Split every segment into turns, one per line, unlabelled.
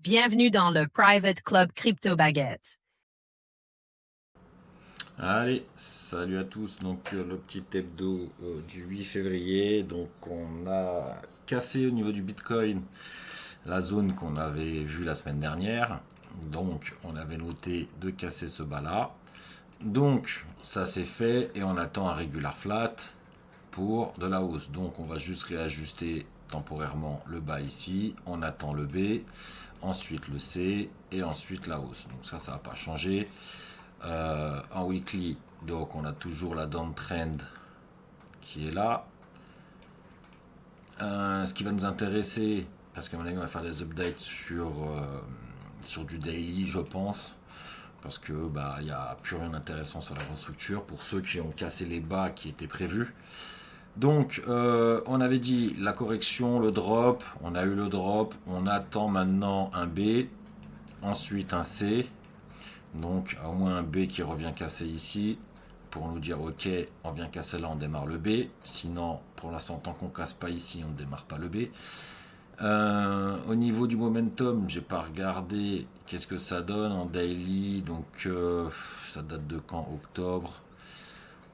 Bienvenue dans le Private Club Crypto Baguette.
Allez, salut à tous. Donc le petit hebdo du 8 février. Donc on a cassé au niveau du Bitcoin la zone qu'on avait vue la semaine dernière. Donc on avait noté de casser ce bas là. Donc ça s'est fait et on attend un regular flat pour de la hausse. Donc on va juste réajuster temporairement le bas ici. On attend le B, ensuite le C et ensuite la hausse. Donc ça va pas changer. En weekly, donc on a toujours la downtrend qui est là. Ce qui va nous intéresser, parce qu'à mon avis on va faire des updates sur du daily, je pense, parce que il n'y a plus rien d'intéressant sur la grande structure pour ceux qui ont cassé les bas qui étaient prévus. Donc on avait dit la correction, le drop, on a eu le drop, on attend maintenant un B, ensuite un C. Donc au moins un B qui revient casser ici pour nous dire ok, on vient casser là, on démarre le B. Sinon, pour l'instant, tant qu'on casse pas ici, on ne démarre pas le B. Au niveau du momentum, j'ai pas regardé qu'est-ce que ça donne en daily. Donc ça date de quand? Octobre.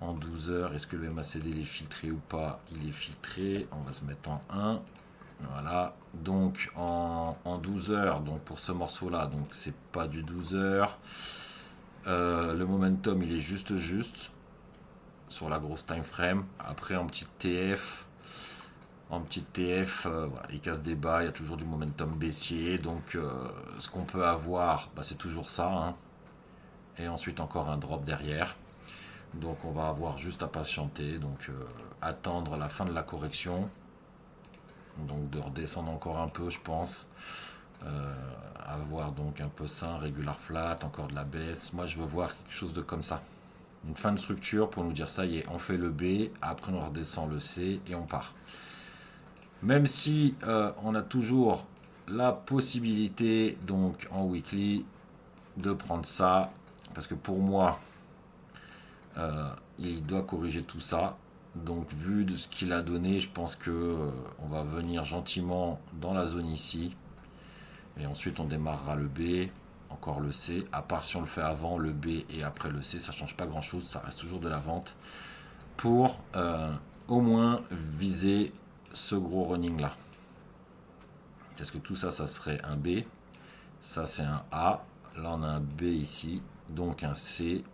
En 12 heures, est-ce que le MACD il est filtré ou pas? Il est filtré. On va se mettre en 1. Voilà, donc en 12 heures, donc pour ce morceau là, donc c'est pas du 12 heures. Le momentum il est juste sur la grosse time frame. Après en petite TF, voilà, il casse des bas, il y a toujours du momentum baissier. Donc ce qu'on peut avoir, c'est toujours ça, hein. Et ensuite encore un drop derrière. Donc on va avoir juste à patienter, donc attendre la fin de la correction. Donc de redescendre encore un peu, je pense. Avoir donc un peu ça, un regular flat, encore de la baisse. Moi je veux voir quelque chose de comme ça. Une fin de structure pour nous dire ça y est, on fait le B, après on redescend le C et on part. Même si on a toujours la possibilité donc en weekly de prendre ça, parce que pour moi il doit corriger tout ça. Donc vu de ce qu'il a donné, je pense que on va venir gentiment dans la zone ici. Et ensuite on démarrera le B, encore le C. À part si on le fait avant le B et après le C, ça change pas grand chose, ça reste toujours de la vente. Pour au moins viser ce gros running là. Parce que tout ça, ça serait un B. Ça c'est un A. Là on a un B ici. Donc un C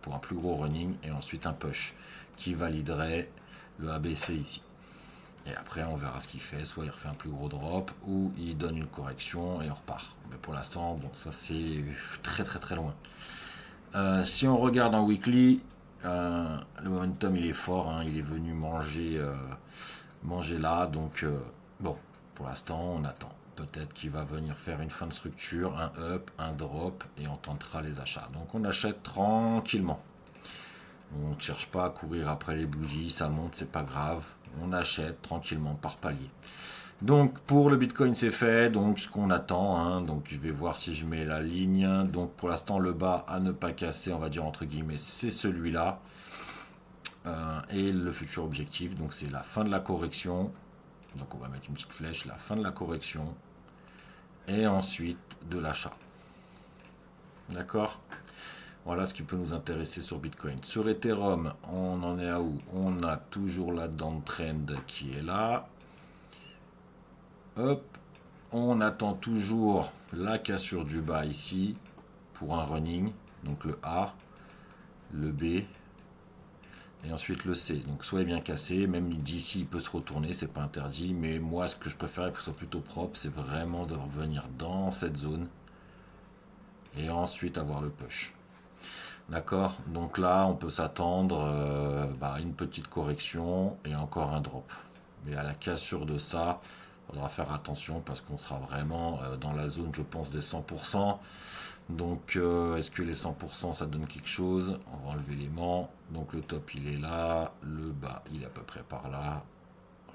pour un plus gros running. Et ensuite un push qui validerait le ABC ici. Et après, on verra ce qu'il fait. Soit il refait un plus gros drop, ou il donne une correction et on repart. Mais pour l'instant, bon, ça c'est très très très loin. Si on regarde en weekly, le momentum il est fort. Hein, il est venu manger là. Donc, bon, pour l'instant, on attend. Peut-être qu'il va venir faire une fin de structure, un up, un drop, et on tentera les achats. Donc, on achète tranquillement. On ne cherche pas à courir après les bougies, ça monte, c'est pas grave. On achète tranquillement par palier. Donc pour le Bitcoin c'est fait, donc ce qu'on attend, hein, donc je vais voir si je mets la ligne. Donc pour l'instant le bas à ne pas casser, on va dire entre guillemets, c'est celui-là. Et le futur objectif, donc c'est la fin de la correction. Donc on va mettre une petite flèche, la fin de la correction. Et ensuite de l'achat. D'accord? Voilà ce qui peut nous intéresser sur Bitcoin. Sur Ethereum, on en est à où? On a toujours la downtrend qui est là. Hop. On attend toujours la cassure du bas ici pour un running. Donc le A, le B et ensuite le C. Donc soit il vient casser, même d'ici il peut se retourner, c'est pas interdit. Mais moi ce que je préfère que ce soit plutôt propre, c'est vraiment de revenir dans cette zone et ensuite avoir le push. D'accord, donc là on peut s'attendre à une petite correction et encore un drop. Mais à la cassure de ça, il faudra faire attention parce qu'on sera vraiment dans la zone, je pense, des 100%. Donc est-ce que les 100% ça donne quelque chose? On va enlever l'aimant. Donc le top il est là, le bas il est à peu près par là.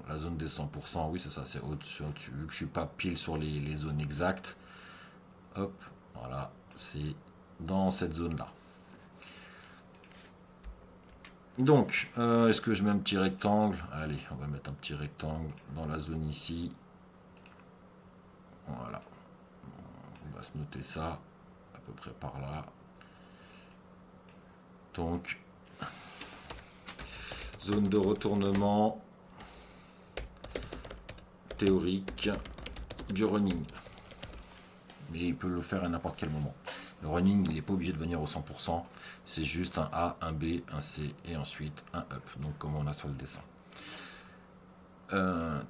La zone des 100%, oui c'est ça, c'est au-dessus, au-dessus. Vu que je suis pas pile sur les zones exactes, hop, voilà, c'est dans cette zone là. Donc, est-ce que je mets un petit rectangle? Allez, on va mettre un petit rectangle dans la zone ici. Voilà. va se noter ça à peu près par là. Donc, zone de retournement théorique du running. Mais il peut le faire à n'importe quel moment. Le running, il n'est pas obligé de venir au 100%. C'est juste un A, un B, un C et ensuite un up. Donc comme on a sur le dessin.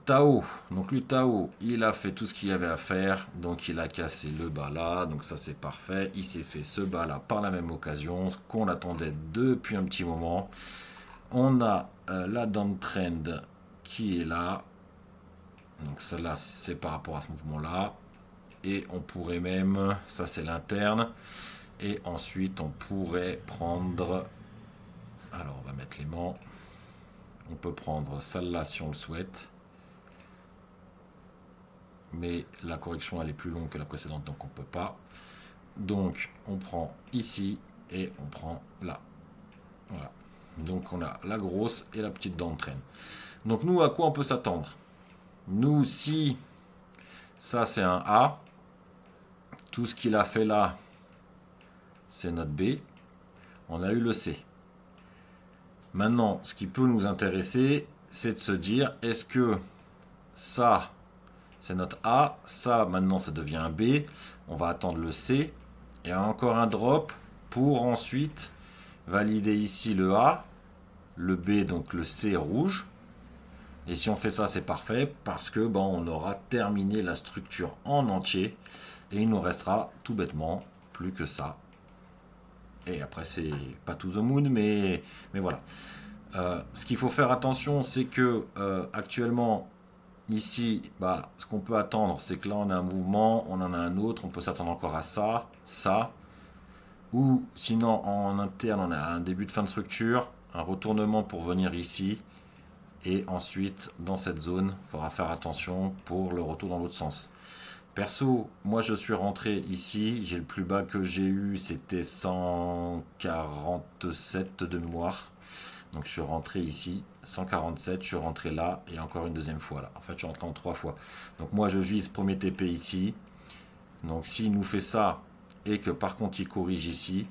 Tao. Donc lui, Tao, il a fait tout ce qu'il y avait à faire. Donc il a cassé le bas là. Donc ça c'est parfait. Il s'est fait ce bas là par la même occasion. Ce qu'on attendait depuis un petit moment. On a la downtrend qui est là. Donc celle-là, c'est par rapport à ce mouvement-là. Et on pourrait même, ça c'est l'interne, et ensuite on pourrait prendre, alors on va mettre l'aimant, on peut prendre celle-là si on le souhaite, mais la correction elle est plus longue que la précédente donc on peut pas. Donc on prend ici et on prend là. Voilà. Donc on a la grosse et la petite d'entraîne. Donc nous, à quoi on peut s'attendre? Nous, si ça c'est un A, tout ce qu'il a fait là, c'est notre B. On a eu le C. Maintenant, ce qui peut nous intéresser, c'est de se dire, est-ce que ça, c'est notre A, ça, maintenant, ça devient un B. On va attendre le C. Et encore un drop pour ensuite valider ici le A, le B, donc le C rouge. Et si on fait ça, c'est parfait parce que on aura terminé la structure en entier. Et il nous restera tout bêtement plus que ça. Et après, c'est pas to the moon, mais voilà. Ce qu'il faut faire attention, c'est que actuellement, ici, ce qu'on peut attendre, c'est que là, on a un mouvement, on en a un autre, on peut s'attendre encore à ça, ça. Ou sinon, en interne, on a un début de fin de structure, un retournement pour venir ici. Et ensuite, dans cette zone, il faudra faire attention pour le retour dans l'autre sens. Perso, moi je suis rentré ici, j'ai le plus bas que j'ai eu, c'était 147 de mémoire. Donc je suis rentré ici, 147, je suis rentré là, et encore une deuxième fois là. En fait, je suis rentré en 3 fois. Donc moi je vise premier TP ici. Donc s'il nous fait ça, et que par contre il corrige ici,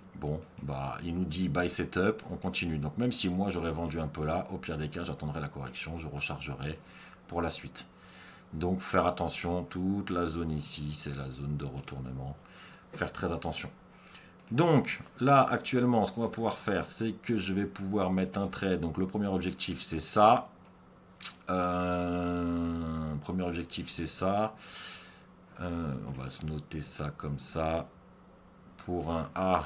il nous dit buy setup, on continue. Donc même si moi j'aurais vendu un peu là, au pire des cas, j'attendrai la correction, je rechargerai pour la suite. Donc faire attention, toute la zone ici, c'est la zone de retournement. Faire très attention. Donc là, actuellement, ce qu'on va pouvoir faire, c'est que je vais pouvoir mettre un trade. Donc le premier objectif, c'est ça. Premier objectif, c'est ça. On va se noter ça comme ça. Pour un A,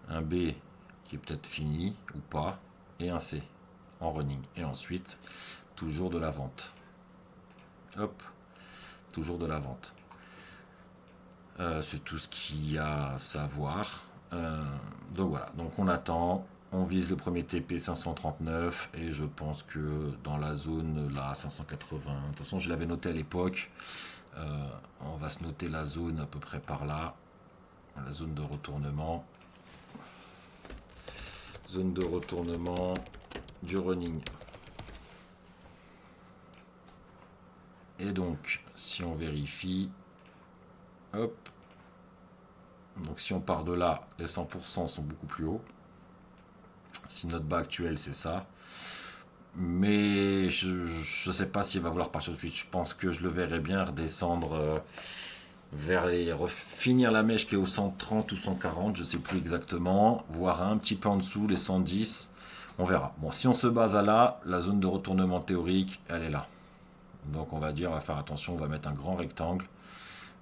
un B qui est peut-être fini ou pas, et un C en running. Et ensuite, toujours de la vente. Hop, toujours de la vente. C'est tout ce qu'il y a à savoir. Donc voilà, donc on attend, on vise le premier TP 539 et je pense que dans la zone là 580, de toute façon je l'avais noté à l'époque, on va se noter la zone à peu près par là, la zone de retournement. Zone de retournement du running. Et donc, si on vérifie, hop, donc si on part de là, les 100% sont beaucoup plus hauts. Si notre bas actuel, c'est ça. Mais je ne sais pas s'il va vouloir partir tout de suite. Je pense que je le verrai bien redescendre vers finir la mèche qui est au 130 ou 140, je ne sais plus exactement, voire un petit peu en dessous, les 110. On verra. Bon, si on se base à là, la zone de retournement théorique, elle est là. Donc on va dire, on va faire attention, on va mettre un grand rectangle.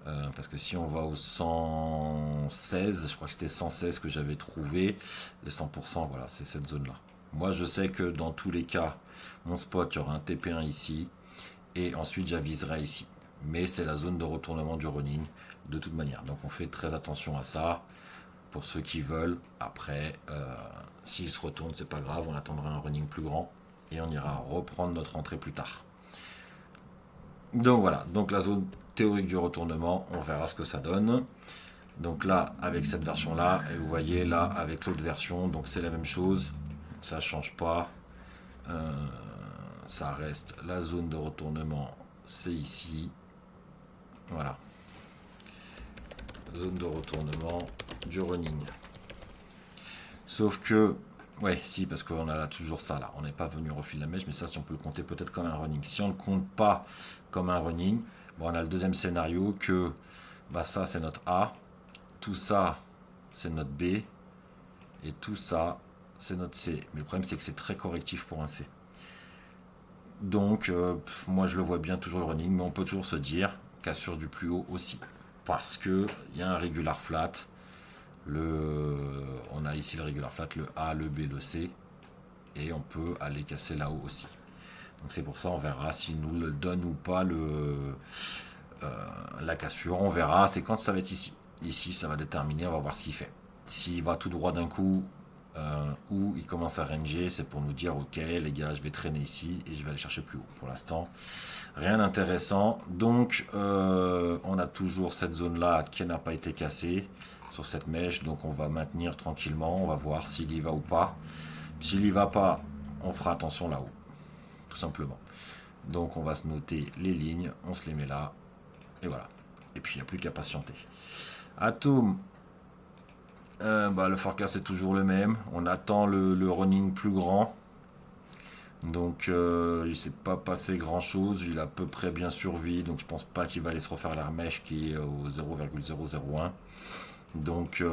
Parce que si on va au 116, je crois que c'était 116 que j'avais trouvé, les 100%, voilà, c'est cette zone-là. Moi, je sais que dans tous les cas, mon spot, il y aura un TP1 ici, et ensuite j'aviserai ici. Mais c'est la zone de retournement du running, de toute manière. Donc on fait très attention à ça, pour ceux qui veulent. Après, s'il se retourne, c'est pas grave, on attendra un running plus grand, et on ira reprendre notre entrée plus tard. Donc voilà, donc la zone théorique du retournement, on verra ce que ça donne. Donc là, avec cette version-là, et vous voyez là, avec l'autre version, donc c'est la même chose, ça change pas. Ça reste la zone de retournement, c'est ici. Voilà. zone de retournement, du running. Sauf que, ouais, si, parce qu'on a toujours ça là. On n'est pas venu refiler la mèche, mais ça, si on peut le compter peut-être comme un running. Si on ne le compte pas comme un running, bon, on a le deuxième scénario que, bah, ça, c'est notre A. Tout ça, c'est notre B. Et tout ça, c'est notre C. Mais le problème, c'est que c'est très correctif pour un C. Donc, moi, je le vois bien toujours le running, mais on peut toujours se dire cassure du plus haut aussi. Parce qu'il y a un regular flat. On a ici le regular flat, le A, le B, le C. Et on peut aller casser là-haut aussi. Donc c'est pour ça, on verra s'il nous le donne ou pas la cassure. On verra, c'est quand ça va être ici. Ici, ça va déterminer, on va voir ce qu'il fait. S'il va tout droit d'un coup, ou il commence à ranger, c'est pour nous dire ok les gars, je vais traîner ici et je vais aller chercher plus haut. Pour l'instant, rien d'intéressant. Donc on a toujours cette zone là qui n'a pas été cassée sur cette mèche, donc on va maintenir tranquillement, on va voir s'il y va ou pas. S'il y va pas, on fera attention là-haut, tout simplement. Donc on va se noter les lignes, on se les met là, et voilà. Et puis il n'y a plus qu'à patienter. Atom, le forecast est toujours le même. On attend le running plus grand. Donc il ne s'est pas passé grand chose. Il a à peu près bien survécu. Donc je pense pas qu'il va aller se refaire la mèche qui est au 0,001. Donc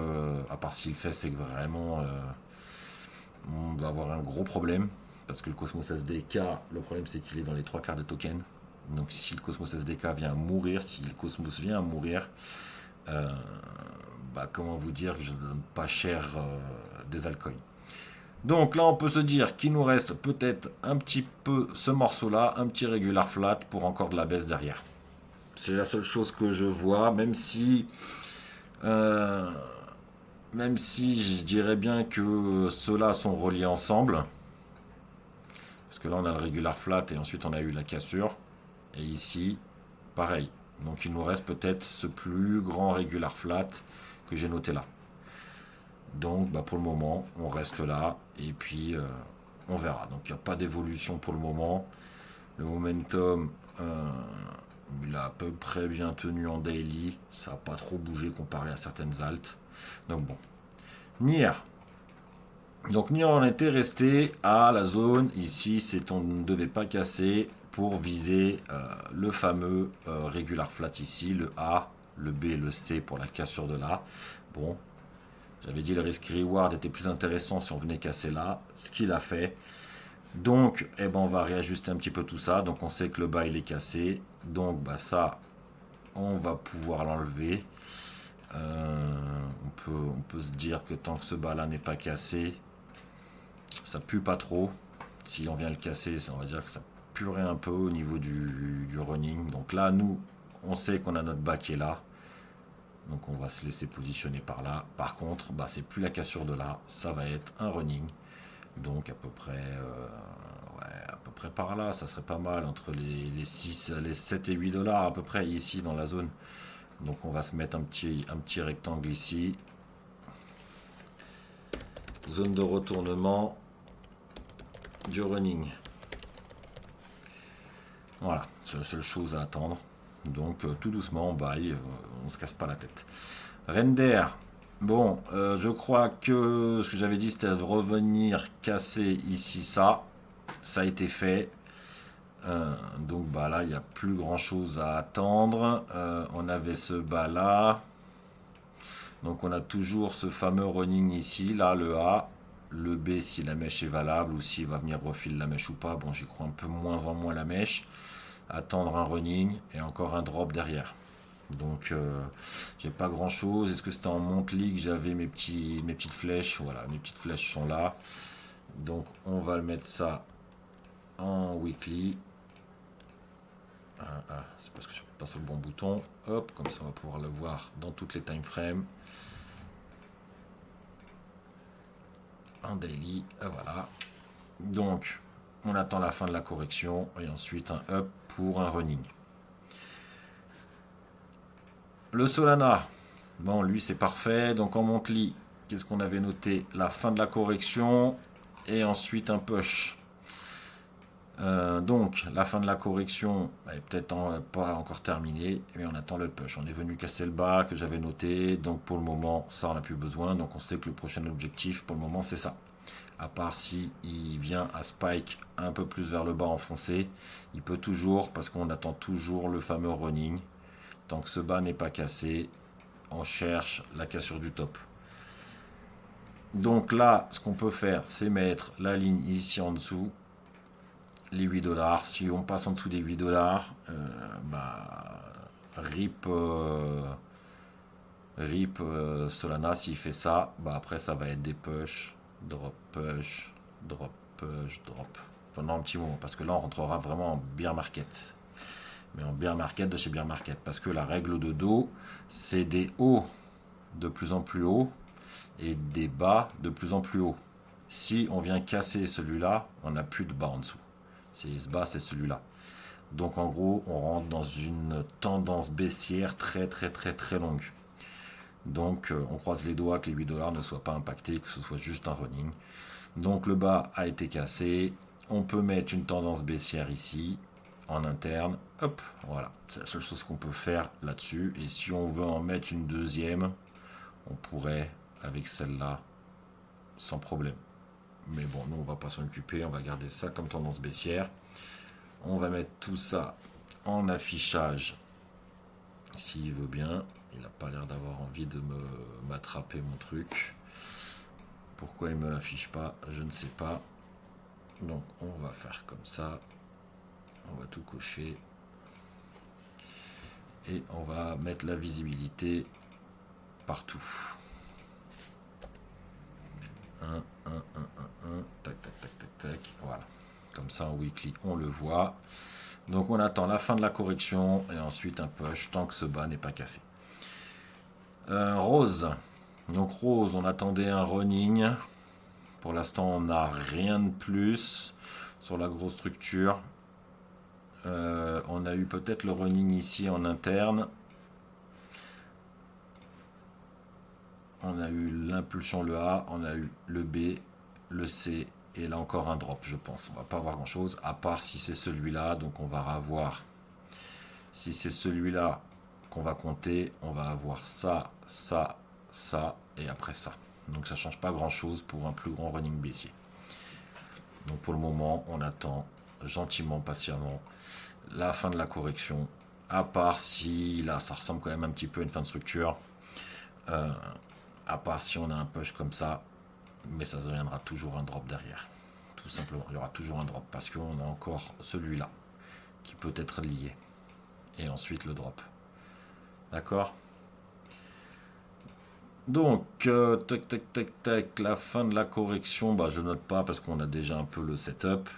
à part ce qu'il fait, c'est que vraiment on va avoir un gros problème. Parce que le Cosmos SDK, le problème c'est qu'il est dans les 3/4 des tokens. Donc si le Cosmos SDK vient à mourir, si le Cosmos vient à mourir, comment vous dire que je ne donne pas cher des altcoins. Donc là on peut se dire qu'il nous reste peut-être un petit peu ce morceau là, un petit regular flat pour encore de la baisse derrière. C'est la seule chose que je vois, même si je dirais bien que ceux-là sont reliés ensemble. Parce que là on a le regular flat et ensuite on a eu la cassure. Et ici, pareil. Donc il nous reste peut-être ce plus grand regular flat que j'ai noté là. Donc pour le moment, on reste là et puis on verra. Donc il n'y a pas d'évolution pour le moment. Le momentum, il a à peu près bien tenu en daily. Ça n'a pas trop bougé comparé à certaines altes. Donc bon. Nier. Donc Nier on était resté à la zone. Ici, on ne devait pas casser pour viser le fameux regular flat ici. Le A, le B et le C pour la cassure de là. Bon. J'avais dit le risk reward était plus intéressant si on venait casser là, ce qu'il a fait. Donc, on va réajuster un petit peu tout ça. Donc, on sait que le bas il est cassé. Donc, ça, on va pouvoir l'enlever. On peut se dire que tant que ce bas là n'est pas cassé, ça pue pas trop. Si on vient le casser, on va dire que ça puerait un peu au niveau du running. Donc là, nous, on sait qu'on a notre bas qui est là. Donc on va se laisser positionner par là. Par contre, c'est plus la cassure de là, ça va être un running. Donc à peu près par là, ça serait pas mal entre les 6, les 7 et 8 dollars à peu près ici dans la zone. Donc on va se mettre un petit rectangle ici. Zone de retournement du running. Voilà, c'est la seule chose à attendre. Donc tout doucement on baille, on se casse pas la tête. Render, bon, je crois que ce que j'avais dit c'était de revenir casser ici ça a été fait. Donc là il n'y a plus grand chose à attendre. On avait ce bas là. Donc on a toujours ce fameux running ici, là le A, le B si la mèche est valable ou s'il va venir refiler la mèche ou pas. Bon j'y crois un peu moins en moins la mèche. Attendre un running et encore un drop derrière. Donc j'ai pas grand chose. Est-ce que c'était en monthly que j'avais mes petites flèches? Voilà, mes petites flèches sont là. Donc on va le mettre ça en weekly. C'est parce que je ne pas sur le bon bouton. Hop, comme ça on va pouvoir le voir dans toutes les time frames. En daily, voilà. Donc on attend la fin de la correction et ensuite un up pour un running. Le Solana, bon lui c'est parfait. Donc en monthly, qu'est-ce qu'on avait noté? La fin de la correction et ensuite un push. Donc, la fin de la correction est peut-être pas encore terminée, mais on attend le push. On est venu casser le bas que j'avais noté, donc pour le moment, ça on n'a plus besoin. Donc, on sait que le prochain objectif pour le moment, c'est ça. À part si il vient à spike un peu plus vers le bas enfoncé, il peut toujours, parce qu'on attend toujours le fameux running. Tant que ce bas n'est pas cassé, on cherche la cassure du top. Donc là, ce qu'on peut faire, c'est mettre la ligne ici en dessous, les 8 $. Si on passe en dessous des 8 $, RIP, Solana, s'il fait ça, après ça va être des push, drop, push, drop, push, drop. Pendant un petit moment, parce que là on rentrera vraiment en bear market. Mais en bear market de chez bear market. Parce que la règle de dos, c'est des hauts de plus en plus haut et des bas de plus en plus haut. Si on vient casser celui-là, on n'a plus de bas en dessous. Si ce bas, c'est celui-là. Donc en gros, on rentre dans une tendance baissière très très très très longue. Donc on croise les doigts que les 8 $ ne soient pas impactés, que ce soit juste un running. Donc le bas a été cassé. On peut mettre une tendance baissière ici, en interne. Hop, voilà. C'est la seule chose qu'on peut faire là-dessus. Et si on veut en mettre une deuxième, on pourrait avec celle-là sans problème. Mais bon, nous on va pas s'en occuper, on va garder ça comme tendance baissière. On va mettre tout ça en affichage s'il veut bien. Il n'a pas l'air d'avoir envie de m'attraper mon truc. Pourquoi il me l'affiche pas, je ne sais pas. Donc on va faire comme ça. On va tout cocher. Et on va mettre la visibilité partout. 1, 1, 1, 1, 1, tac, tac, tac, tac, tac, voilà. Comme ça en weekly, on le voit. Donc on attend la fin de la correction et ensuite un push tant que ce bas n'est pas cassé. Rose. Donc Rose, on attendait un running. Pour l'instant, on n'a rien de plus sur la grosse structure. On a eu peut-être le running ici en interne. On a eu l'impulsion, le A, on a eu le B, le C, et là encore un drop, je pense. On va pas voir grand chose, à part si c'est celui-là. Donc on va avoir, si c'est celui-là qu'on va compter, on va avoir ça, ça, ça, et après ça. Donc ça change pas grand chose pour un plus grand running baissier. Donc pour le moment, on attend gentiment, patiemment, la fin de la correction. À part si, là, ça ressemble quand même un petit peu à une fin de structure. À part si on a un push comme ça, mais ça deviendra toujours un drop derrière. Tout simplement, il y aura toujours un drop parce qu'on a encore celui-là qui peut être lié. Et ensuite le drop. D'accord? Donc, tac, tac, tac, tac, la fin de la correction, je note pas parce qu'on a déjà un peu le setup.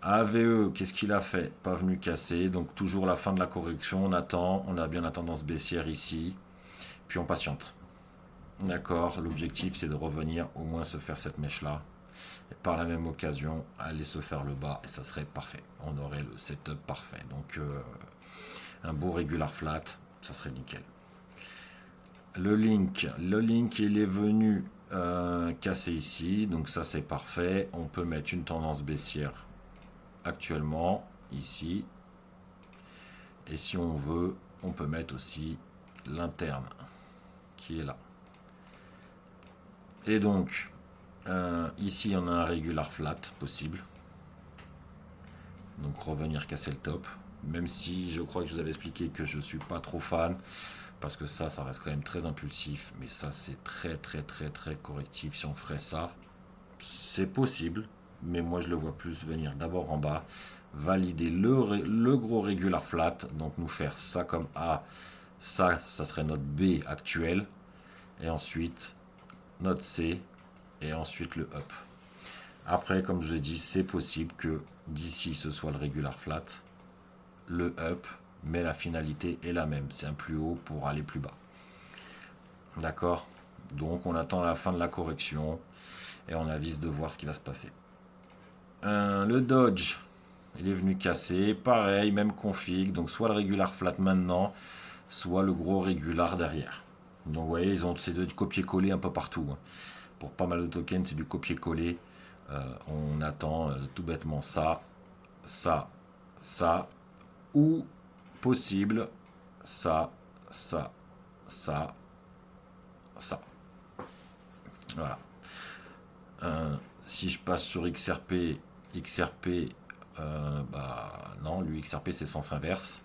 AVE, qu'est-ce qu'il a fait? Pas venu casser, donc toujours la fin de la correction, on attend, on a bien la tendance baissière ici, puis on patiente. D'accord, l'objectif c'est de revenir au moins se faire cette mèche là et par la même occasion aller se faire le bas et ça serait parfait, on aurait le setup parfait. Donc un beau regular flat, ça serait nickel. Le link il est venu casser ici, donc ça c'est parfait. On peut mettre une tendance baissière actuellement ici, et si on veut on peut mettre aussi l'interne qui est là. Et donc, ici, on a un regular flat possible. Donc, revenir casser le top. Même si je crois que je vous avais expliqué que je ne suis pas trop fan. Parce que ça reste quand même très impulsif. Mais ça, c'est très, très, très, très correctif. Si on ferait ça, c'est possible. Mais moi, je le vois plus venir d'abord en bas. Valider le gros regular flat. Donc, nous faire ça comme A. Ça serait notre B actuel. Et ensuite notre C et ensuite le up. Après, comme je l'ai dit, c'est possible que d'ici ce soit le regular flat, le up, mais la finalité est la même. C'est un plus haut pour aller plus bas. D'accord? Donc on attend la fin de la correction et on avise de voir ce qui va se passer. Le Dodge, il est venu casser. Pareil, même config. Donc soit le regular flat maintenant, soit le gros regular derrière. Donc vous voyez, ils ont ces deux copier-coller un peu partout. Pour pas mal de tokens, c'est du copier-coller. On attend tout bêtement ça. ça, ça, ou possible, ça, ça, ça, ça. Voilà. Si je passe sur XRP, non, lui XRP c'est sens inverse.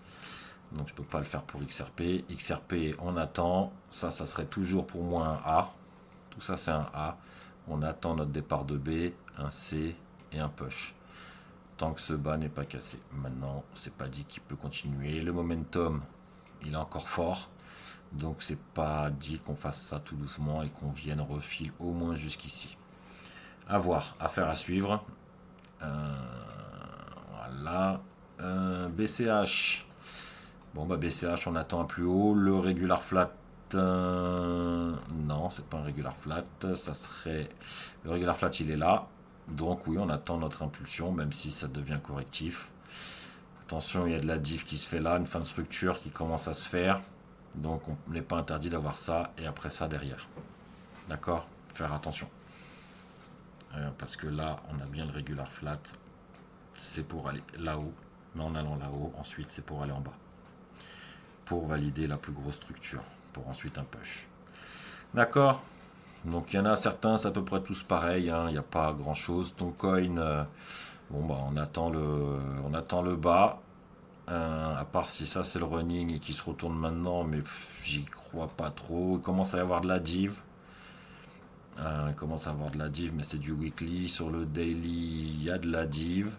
Donc je peux pas le faire pour XRP. XRP, on attend. Ça serait toujours pour moi un A. Tout ça, c'est un A. On attend notre départ de B, un C et un push. Tant que ce bas n'est pas cassé. Maintenant, c'est pas dit qu'il peut continuer. Le momentum, il est encore fort. Donc c'est pas dit qu'on fasse ça tout doucement et qu'on vienne refile au moins jusqu'ici. À voir, affaire à suivre. Voilà. BCH. Bon bah BCH, on attend un plus haut. Le regular flat. Non, c'est pas un regular flat. Ça serait. Le regular flat, il est là. Donc oui, on attend notre impulsion, même si ça devient correctif. Attention, il y a de la diff qui se fait là, une fin de structure qui commence à se faire. Donc on n'est pas interdit d'avoir ça et après ça derrière. D'accord? Faire attention. Parce que là, on a bien le regular flat. C'est pour aller là-haut. Mais en allant là-haut, ensuite, c'est pour aller en bas. Pour valider la plus grosse structure. Pour ensuite un push. D'accord? Donc il y en a certains, c'est à peu près tous pareil. Il n'y a pas grand-chose. Ton coin, bon bah on attend le bas. À part si ça c'est le running et qui se retourne maintenant, mais j'y crois pas trop. Il commence à y avoir de la div. Mais c'est du weekly. Sur le daily, il y a de la div.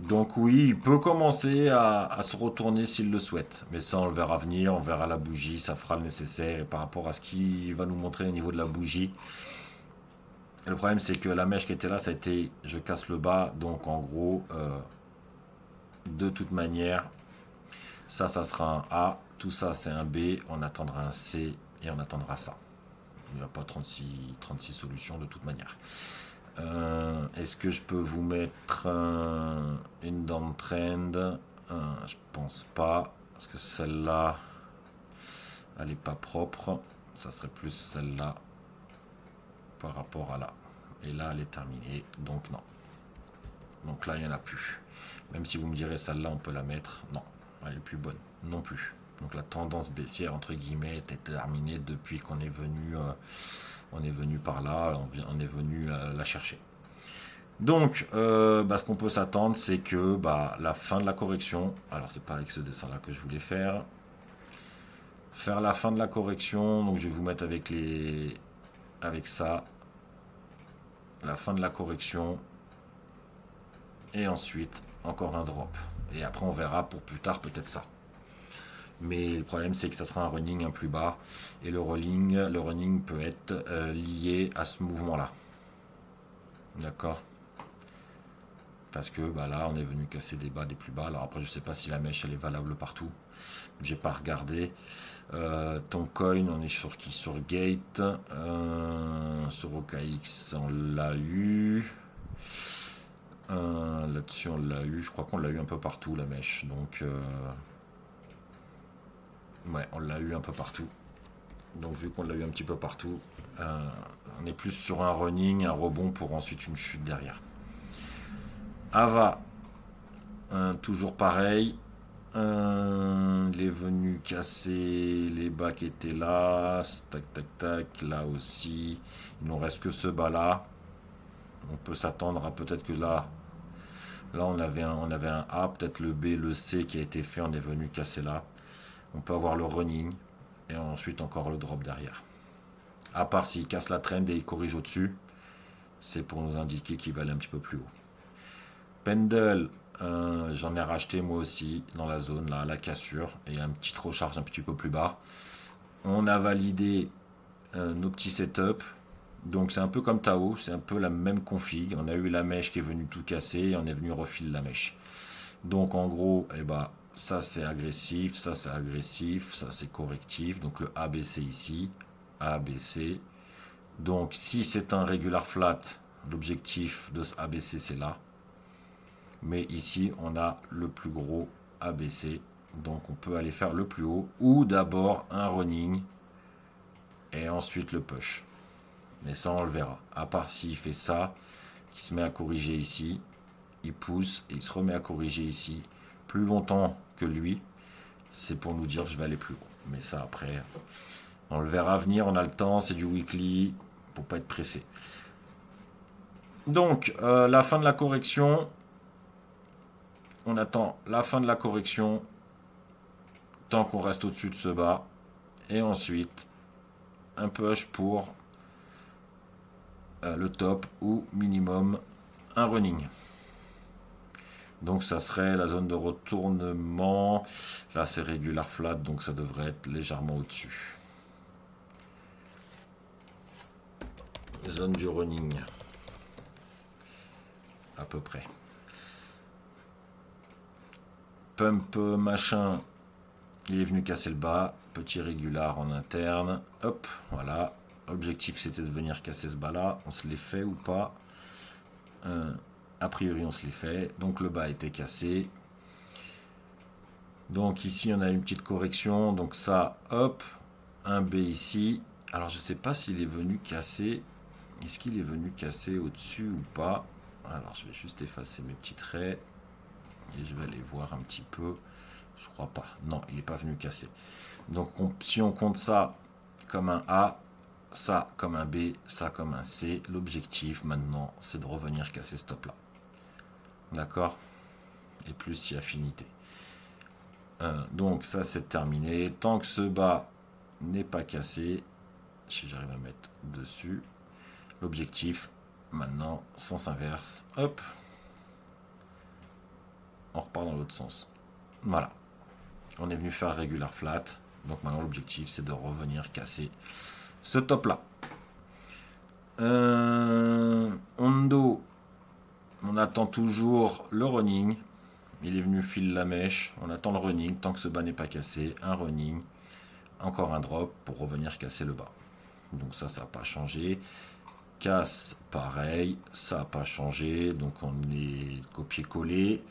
Donc oui, il peut commencer à se retourner s'il le souhaite. Mais ça, on le verra venir, on verra la bougie, ça fera le nécessaire. Et par rapport à ce qu'il va nous montrer au niveau de la bougie, le problème c'est que la mèche qui était là, ça a été je casse le bas. Donc en gros, de toute manière, ça sera un A. Tout ça, c'est un B. On attendra un C et on attendra ça. Il n'y a pas 36 solutions de toute manière. Est-ce que je peux vous mettre une downtrend? Je pense pas. Parce que celle-là, elle n'est pas propre. Ça serait plus celle-là par rapport à là. Et là, elle est terminée. Donc non. Donc là, il n'y en a plus. Même si vous me direz celle-là, on peut la mettre. Non, elle est plus bonne. Non plus. Donc la tendance baissière, entre guillemets, était terminée depuis qu'on est venu... on est venu par là, on est venu la chercher. Donc, ce qu'on peut s'attendre, c'est que la fin de la correction, alors c'est pas avec ce dessin-là que je voulais faire la fin de la correction, donc je vais vous mettre avec ça, la fin de la correction, et ensuite encore un drop. Et après on verra pour plus tard peut-être ça. Mais le problème c'est que ça sera un running un plus bas, et le running peut être lié à ce mouvement-là. D'accord? Parce que là on est venu casser des bas des plus bas. Alors après je sais pas si la mèche elle est valable partout. J'ai pas regardé. Ton coin, on est sur qui? Sur Gate. Sur OKX on l'a eu. Là-dessus on l'a eu. Je crois qu'on l'a eu un peu partout la mèche. Donc ouais, on l'a eu un peu partout. Donc vu qu'on l'a eu un petit peu partout, on est plus sur un running, un rebond pour ensuite une chute derrière. Ava, toujours pareil. Il est venu casser les bas qui étaient là. Tac, tac, tac. Là aussi. Il nous reste que ce bas là. On peut s'attendre à peut-être que là on avait un A, peut-être le B, le C qui a été fait. On est venu casser là. On peut avoir le running. Et ensuite encore le drop derrière. À part s'il casse la trend et il corrige au-dessus. C'est pour nous indiquer qu'il va aller un petit peu plus haut. Pendle, j'en ai racheté moi aussi dans la zone là, la cassure et un petit recharge un petit peu plus bas. On a validé nos petits setups. Donc c'est un peu comme Tao, c'est un peu la même config. On a eu la mèche qui est venue tout casser et on est venu refiler la mèche. Donc en gros, ça c'est agressif, ça c'est agressif, ça c'est correctif. Donc le ABC ici, ABC. Donc si c'est un regular flat, l'objectif de ce ABC c'est là. Mais ici on a le plus gros ABC. Donc on peut aller faire le plus haut ou d'abord un running et ensuite le push. Mais ça on le verra. À part s'il fait ça, qui se met à corriger ici. il pousse et il se remet à corriger ici plus longtemps que lui. C'est pour nous dire que je vais aller plus haut. Mais ça après, on le verra venir, on a le temps, c'est du weekly, pour pas être pressé. Donc, la fin de la correction, on attend la fin de la correction, tant qu'on reste au-dessus de ce bas, et ensuite, un push pour le top ou minimum un running. Donc ça serait la zone de retournement. Là c'est regular flat, donc ça devrait être légèrement au-dessus. Zone du running. À peu près. Pump machin. Il est venu casser le bas. Petit régular en interne. Hop, voilà. Objectif c'était de venir casser ce bas là. On se l'est fait ou pas? A priori on se l'est fait. Donc le bas a été cassé. Donc ici on a une petite correction. Donc ça, hop, un B ici. Alors je sais pas s'il est venu casser. Est-ce qu'il est venu casser au-dessus ou pas? Alors je vais juste effacer mes petits traits. Et je vais aller voir un petit peu. Je crois pas. Non, il n'est pas venu casser. Donc si on compte ça comme un A, ça comme un B, ça comme un C, l'objectif maintenant c'est de revenir casser ce top là. D'accord? Et plus si affinité. Donc ça c'est terminé. Tant que ce bas n'est pas cassé, si j'arrive à mettre dessus, l'objectif maintenant, sens inverse, hop, on repart dans l'autre sens. Voilà. On est venu faire regular flat. Donc maintenant l'objectif c'est de revenir casser ce top là. Hondo, on attend toujours le running. Il est venu filer la mèche. On attend le running. Tant que ce bas n'est pas cassé, un running. Encore un drop pour revenir casser le bas. Donc ça n'a pas changé. Casse, pareil. Ça n'a pas changé. Donc on est copié-collé.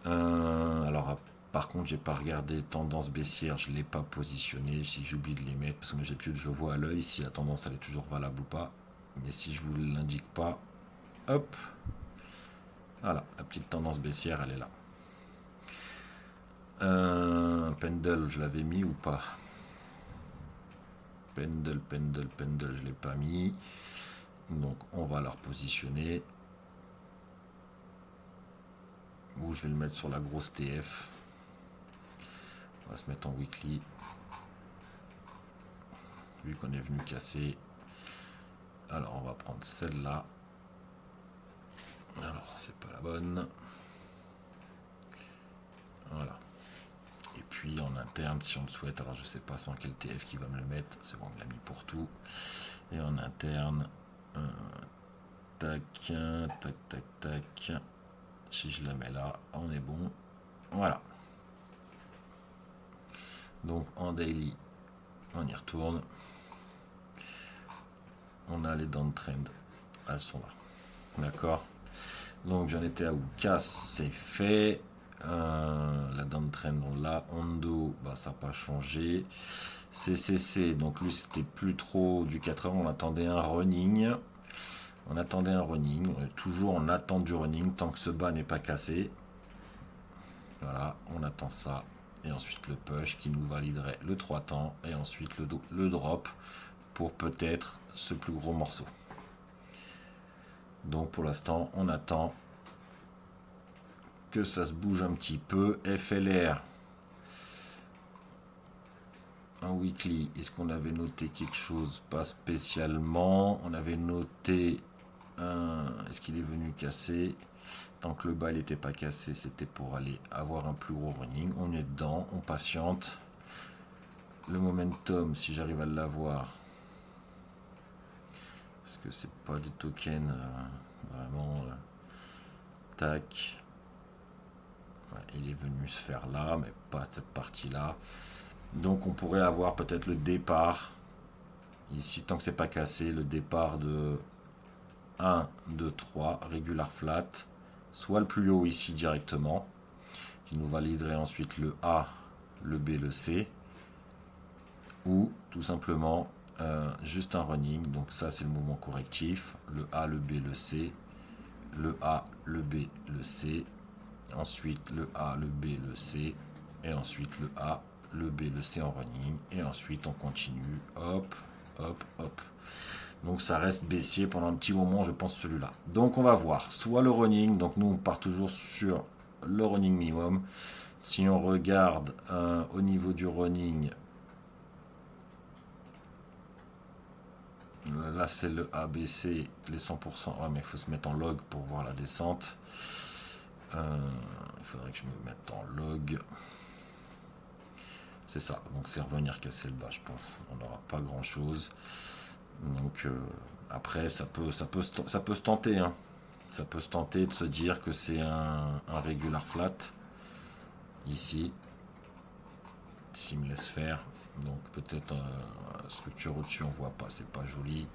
Alors par contre, j'ai pas regardé tendance baissière. Je ne l'ai pas positionné. Si j'oublie de les mettre, parce que j'ai plus je vois à l'œil si la tendance elle est toujours valable ou pas. Mais si je vous l'indique pas, hop. Voilà, la petite tendance baissière, elle est là. Pendle, je l'avais mis ou pas? Pendle, je l'ai pas mis. Donc on va la repositionner. Ou je vais le mettre sur la grosse TF. On va se mettre en weekly. Vu qu'on est venu casser. Alors on va prendre celle-là. Alors c'est pas la bonne. Voilà. Et puis en interne, si on le souhaite, alors je sais pas sans quel TF qui va me le mettre, c'est bon, on l'a mis pour tout. Et en interne, tac, tac, tac, tac. Si je la mets là, on est bon. Voilà. Donc en daily, on y retourne. On a les downtrend, elles sont là. D'accord. Donc j'en étais à où? Casse, c'est fait. La downtrend on l'a. Hondo, bah, ça n'a pas changé. CCC, donc lui c'était plus trop du 4 heures, on attendait un running. On attendait un running, on est toujours en attente du running tant que ce bas n'est pas cassé. Voilà, on attend ça. Et ensuite le push qui nous validerait le 3 temps. Et ensuite le drop pour peut-être ce plus gros morceau. Donc pour l'instant, on attend que ça se bouge un petit peu. FLR en weekly, est-ce qu'on avait noté quelque chose? Pas spécialement. On avait noté est-ce qu'il est venu casser? Tant que le bas n'était pas cassé, c'était pour aller avoir un plus gros running. On est dedans, on patiente. Le momentum, si j'arrive à l'avoir, parce que c'est pas des tokens vraiment tac. Ouais, il est venu se faire là, mais pas cette partie là. Donc on pourrait avoir peut-être le départ ici, tant que c'est pas cassé, le départ de 1, 2, 3, regular flat, soit le plus haut ici directement, qui nous validerait ensuite le A, le B, le C, ou tout simplement juste un running. Donc ça c'est le mouvement correctif, le A, le B, le C, le A, le B, le C, ensuite le A, le B, le C, et ensuite le A, le B, le C en running, et ensuite on continue, hop, hop, hop. Donc ça reste baissier pendant un petit moment, je pense, celui-là. Donc on va voir, soit le running, donc nous on part toujours sur le running minimum. Si on regarde au niveau du running, là c'est le ABC, les 100%. Ah mais il faut se mettre en log pour voir la descente. Il faudrait que je me mette en log. C'est ça, donc c'est revenir casser le bas, je pense. On n'aura pas grand chose. Donc après ça peut se tenter, hein. Ça peut se tenter de se dire que c'est un regular flat ici, s'il me laisse faire. Donc peut-être structure au-dessus, on voit pas, c'est pas joli.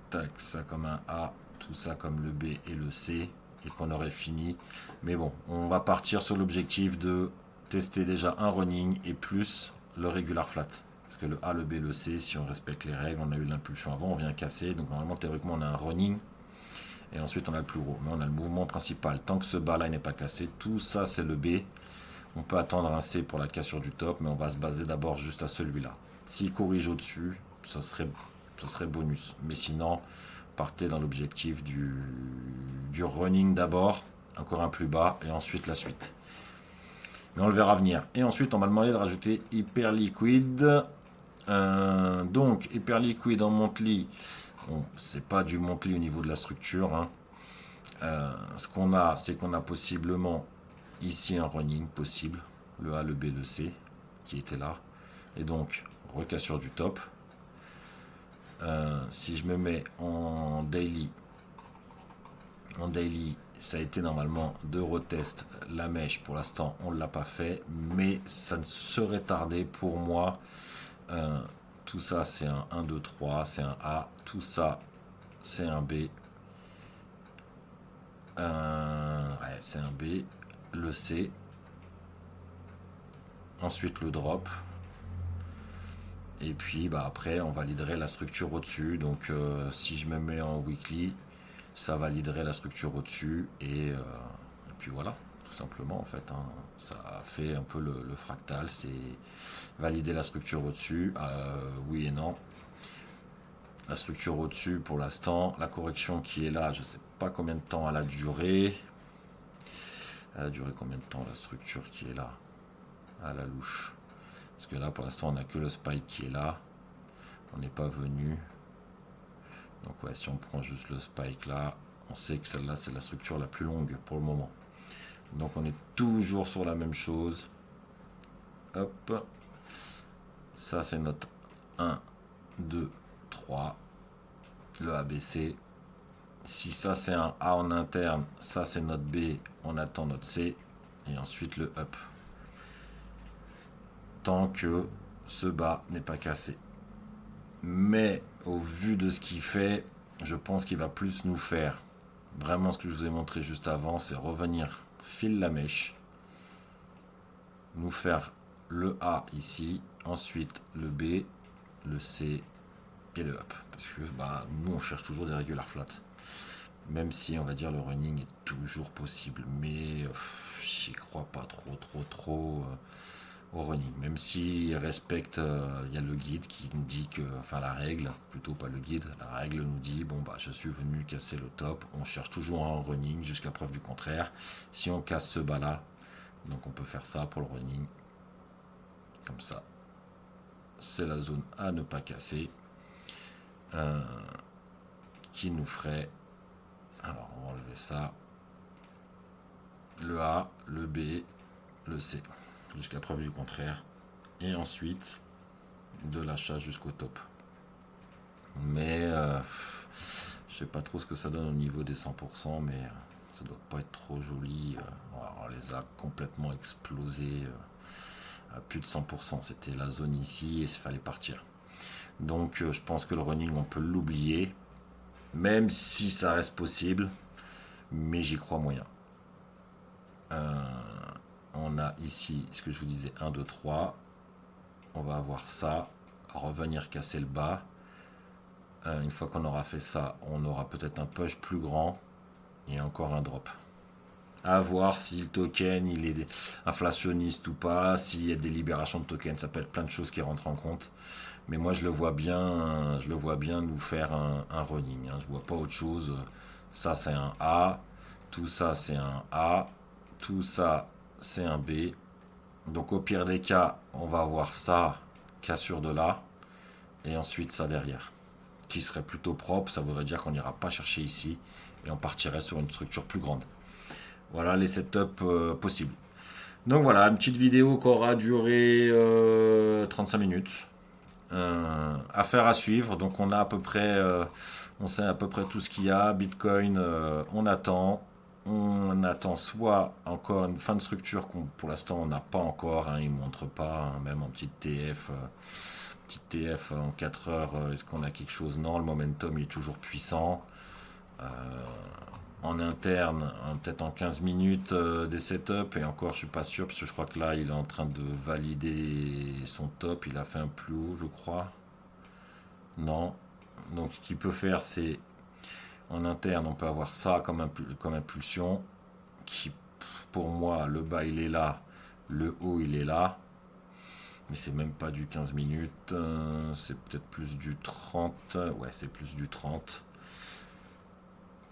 Tac, ça comme un A, tout ça comme le B et le C, et qu'on aurait fini. Mais bon, on va partir sur l'objectif de tester déjà un running et plus le regular flat. Parce que le A, le B, le C, si on respecte les règles, on a eu l'impulsion avant, on vient casser. Donc normalement, théoriquement, on a un running. Et ensuite, on a le plus gros. Mais on a le mouvement principal. Tant que ce bas-là n'est pas cassé, tout ça, c'est le B. On peut attendre un C pour la cassure du top, mais on va se baser d'abord juste à celui-là. S'il corrige au-dessus, ce serait bonus. Mais sinon, partez dans l'objectif du running d'abord, encore un plus bas, et ensuite la suite. Mais on le verra venir. Et ensuite, on m'a demandé de rajouter hyper liquide. Donc, hyper liquide en monthly. Bon, c'est pas du monthly au niveau de la structure, hein. Ce qu'on a, c'est qu'on a possiblement ici un running possible, le A, le B, le C, qui était là. Et donc, recassure du top. Si je me mets en daily, ça a été normalement de retest la mèche. Pour l'instant, on ne l'a pas fait, mais ça ne serait tardé pour moi. Tout ça, c'est un 1, 2, 3, c'est un A. Tout ça, c'est un B. Ouais, c'est un B. Le C. Ensuite, le drop. Et puis, bah, après, on validerait la structure au-dessus. Donc, si je me mets en weekly, ça validerait la structure au-dessus. Et puis voilà, tout simplement, en fait, hein. Ça fait un peu le fractal. C'est valider la structure au-dessus. Oui et non. La structure au-dessus pour l'instant. La correction qui est là, je ne sais pas combien de temps elle a duré. Elle a duré combien de temps la structure qui est là, à la louche? Parce que là, pour l'instant, on n'a que le spike qui est là. On n'est pas venu. Donc ouais, si on prend juste le spike là, on sait que celle-là, c'est la structure la plus longue pour le moment. Donc on est toujours sur la même chose. Hop. Ça, c'est notre 1, 2, 3. Le ABC. Si ça, c'est un A en interne, ça, c'est notre B. On attend notre C. Et ensuite, le up. Tant que ce bas n'est pas cassé. Mais au vu de ce qu'il fait, je pense qu'il va plus nous faire vraiment ce que je vous ai montré juste avant, c'est revenir fil la mèche, nous faire le A ici, ensuite le B, le C et le up. Parce que bah, nous on cherche toujours des regular flats. Même si on va dire le running est toujours possible, mais j'y crois pas trop au running. Même s'il respecte, il y a le guide qui nous dit que, enfin la règle, plutôt pas le guide, la règle nous dit, bon bah je suis venu casser le top, on cherche toujours un running jusqu'à preuve du contraire. Si on casse ce bas là, donc on peut faire ça pour le running, comme ça. C'est la zone à ne pas casser, qui nous ferait, alors on va enlever ça, le A, le B, le C, jusqu'à preuve du contraire, et ensuite de l'achat jusqu'au top. Mais je sais pas trop ce que ça donne au niveau des 100%, mais ça doit pas être trop joli. On les a complètement explosés à plus de 100%. C'était la zone ici et il fallait partir. Donc je pense que le running on peut l'oublier, même si ça reste possible, mais j'y crois moyen. On a ici ce que je vous disais, 1, 2, 3. On va avoir ça, revenir casser le bas. Une fois qu'on aura fait ça, on aura peut-être un push plus grand et encore un drop. À voir si le token il est inflationniste ou pas, s'il y a des libérations de tokens, ça peut être plein de choses qui rentrent en compte. Mais moi je le vois bien nous faire un running. Je vois pas autre chose. Ça c'est un A, tout ça c'est un A, tout ça c'est un B. Donc au pire des cas, on va avoir ça, cassure de là, et ensuite ça derrière. Qui serait plutôt propre, ça voudrait dire qu'on n'ira pas chercher ici, et on partirait sur une structure plus grande. Voilà les setups possibles. Donc voilà, une petite vidéo qui aura duré 35 minutes. Affaire à suivre. Donc on a à peu près, on sait à peu près tout ce qu'il y a. Bitcoin, on attend. On attend soit encore une fin de structure qu'on pour l'instant on n'a pas encore. Il ne montre pas, même en petite TF. Petite TF en 4 heures, est-ce qu'on a quelque chose? Non, le momentum il est toujours puissant. Euh, En interne, peut-être en 15 minutes des setups, et encore je suis pas sûr, parce que je crois que là il est en train de valider son top, il a fait un plus haut je crois. Non. Donc ce qu'il peut faire c'est, en interne on peut avoir ça comme impulsion, qui pour moi le bas il est là, le haut il est là, mais c'est même pas du 15 minutes, c'est peut-être plus du 30, ouais c'est plus du 30.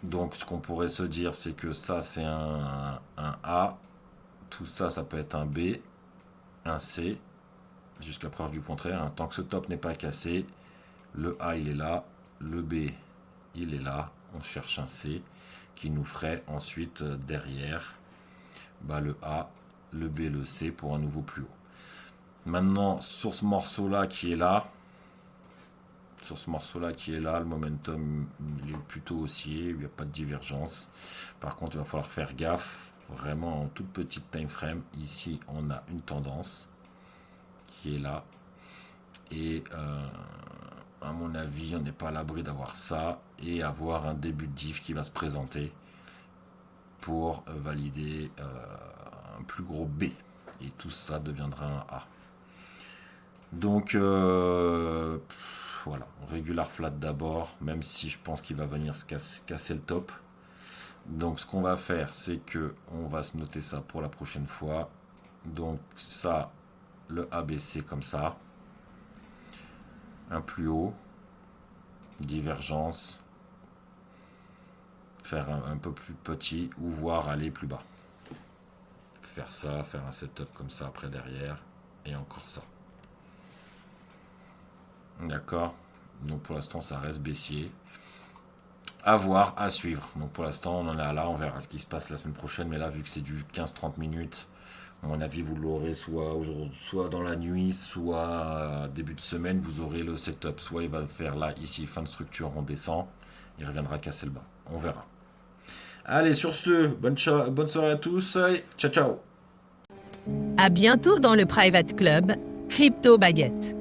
Donc ce qu'on pourrait se dire, c'est que ça c'est un A, tout ça ça peut être un B, un C, jusqu'à preuve du contraire. Tant que ce top n'est pas cassé, le A il est là, le B il est là, on cherche un C qui nous ferait ensuite derrière le A, le B, le C pour un nouveau plus haut. Maintenant sur ce morceau là qui est là, le momentum il est plutôt haussier, il n'y a pas de divergence. Par contre, il va falloir faire gaffe, vraiment en toute petite time frame. Ici, on a une tendance qui est là. Et à mon avis, on n'est pas à l'abri d'avoir ça et avoir un début de diff qui va se présenter pour valider un plus gros B. Et tout ça deviendra un A. Donc, voilà, regular flat d'abord, même si je pense qu'il va venir se casser le top. Donc ce qu'on va faire, c'est que on va se noter ça pour la prochaine fois. Donc ça, le ABC comme ça, un plus haut, divergence, faire un peu plus petit ou voir aller plus bas. Faire ça, faire un setup comme ça après derrière, et encore ça. D'accord. Donc pour l'instant ça reste baissier. À voir, à suivre. Donc pour l'instant on en est là, on verra ce qui se passe la semaine prochaine. Mais là vu que c'est du 15-30 minutes, à mon avis vous l'aurez soit dans la nuit, soit début de semaine, vous aurez le setup. Soit il va faire là, ici, fin de structure, on descend. Il reviendra casser le bas. On verra. Allez, sur ce, bonne soirée à tous. Allez, ciao ciao.
À bientôt dans le Private Club Crypto Baguette.